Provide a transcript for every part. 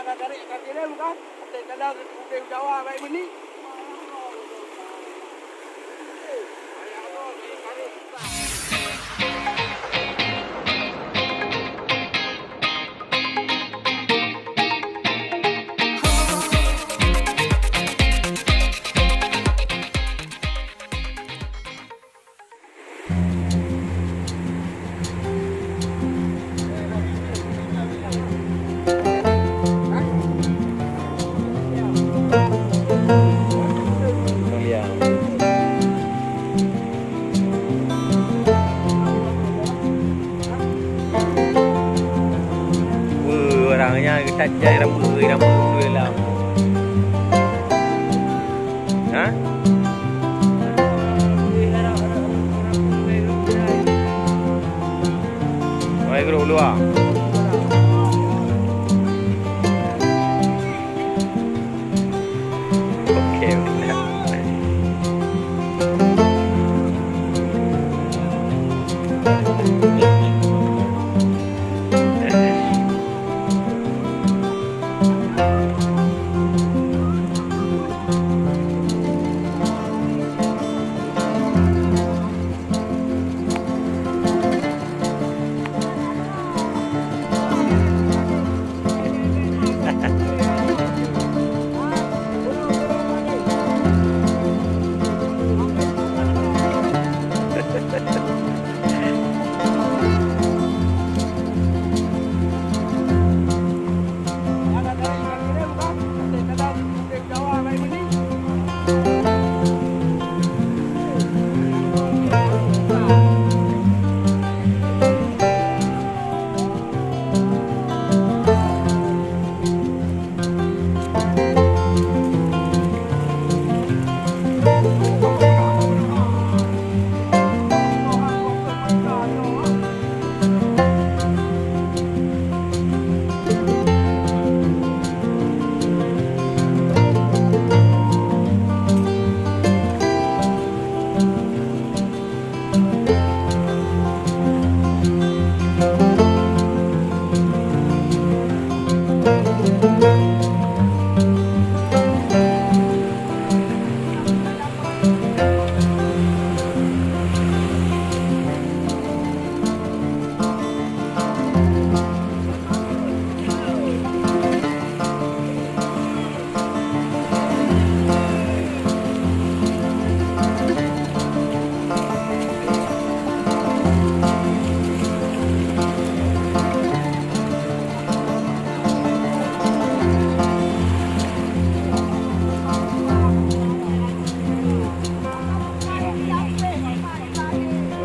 Akan tarik ikan kira bukan? Tarik kadang ke Jawa baik beni. Orangnya kita cari rambut dulu lah. Hah? Mai guru dulu ah. Okey.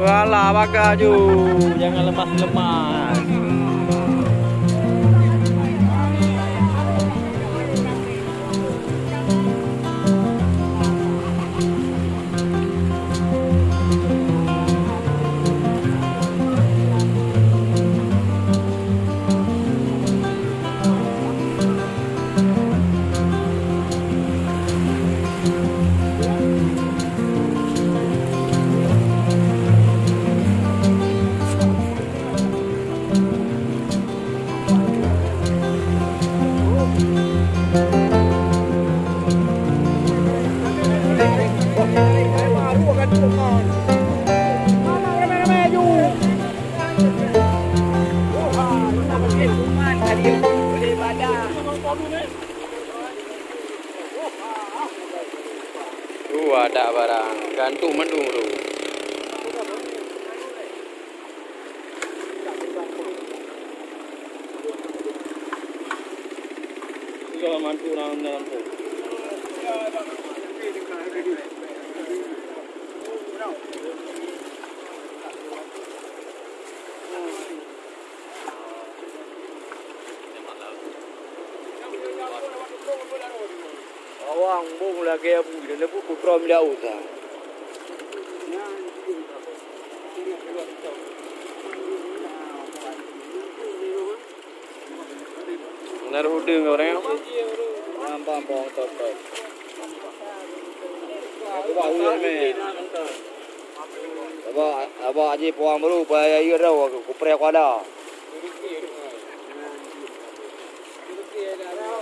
Walah bakar ju, jangan lemas-lemas. Ada barang gantung mendung tu. Juga mantu dalam tu. Awang bung lagi abu dan lebu putram dah usah. Benar hudung orang. Nampak bong top. Bahu ni. Aba aje puang baru payah ira aku kupre aku ada.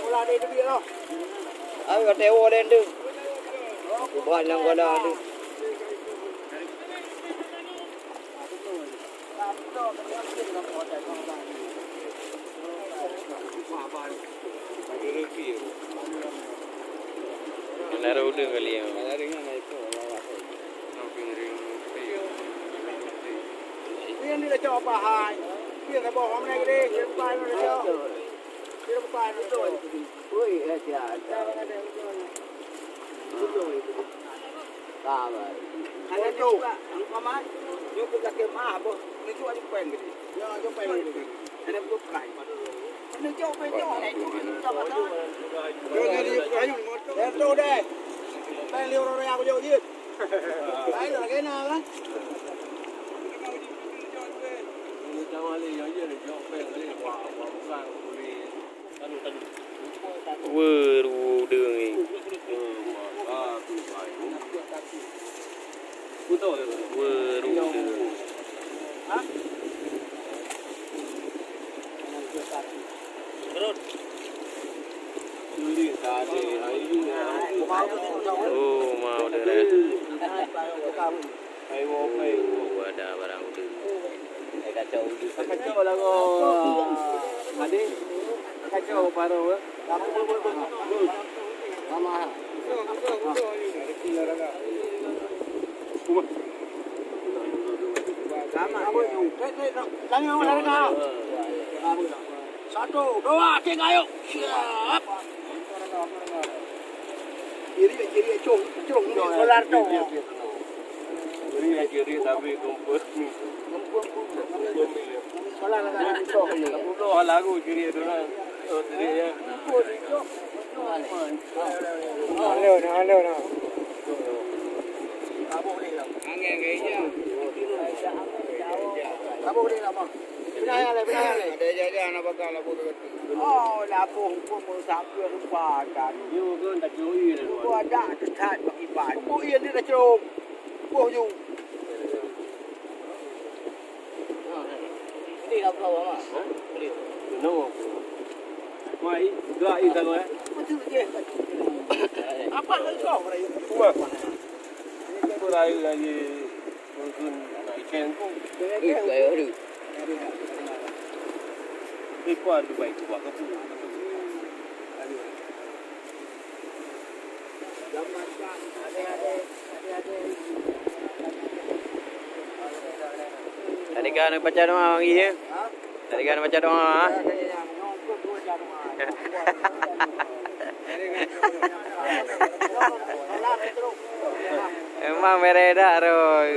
Ulah dia dia lah. Ai kata ewo den tu. Buat yang kau dah tu. Nara udang kali ya. Dia ni dah coba hai. Dia tak bohong lagi deh. Dia bukan dia coba. Dia bukan dia coba. Ui, dia ada. Sama. Ada tu. Mamat. Dia pun tak mah apa. Ni tu ada pen gitu. Ya, ada pen gitu. Ada bukan. Ni coba ni orang ni coba tahu. Dia ni kayu motor. Dia tu deh. Pen liur orang aku jauh je. Lain lagi nak kan? Udang ni. Udang. Oh, mau dah. Ada barang udang. Kacau lah kau. Adik. Kacau paruh. Mama. Sama apa tu? Jangan orang kau. Satu, dua, tiga, yuk. Siap. Kiri, cung, solar tu. Kiri tapi kumpul. Solar lah tu. Kumpul lagu kiri tu lah. Oh, kiri ya. Hello. Kamu ni lah. Angin kayaknya. Kamu ni lah bang. Pindah le. Ada jaga nak bakal labu tu. Oh, labu pun sampai lupa kan. You kan tak jui dah. Aku ada dekat bagi ban. Aku ian ni dah cerom. Aku you. Ini apa mama? Beli. No. Mai, dua ikan mana? Betul je. Apa kau beri? Cuma. Ini berai lagi mungkin ikan tu. Saya ada. Ikan tu baik buat ke pun. Tadi kan baca doa lagi ya. Tadi kan baca doa. Emang mereda roy.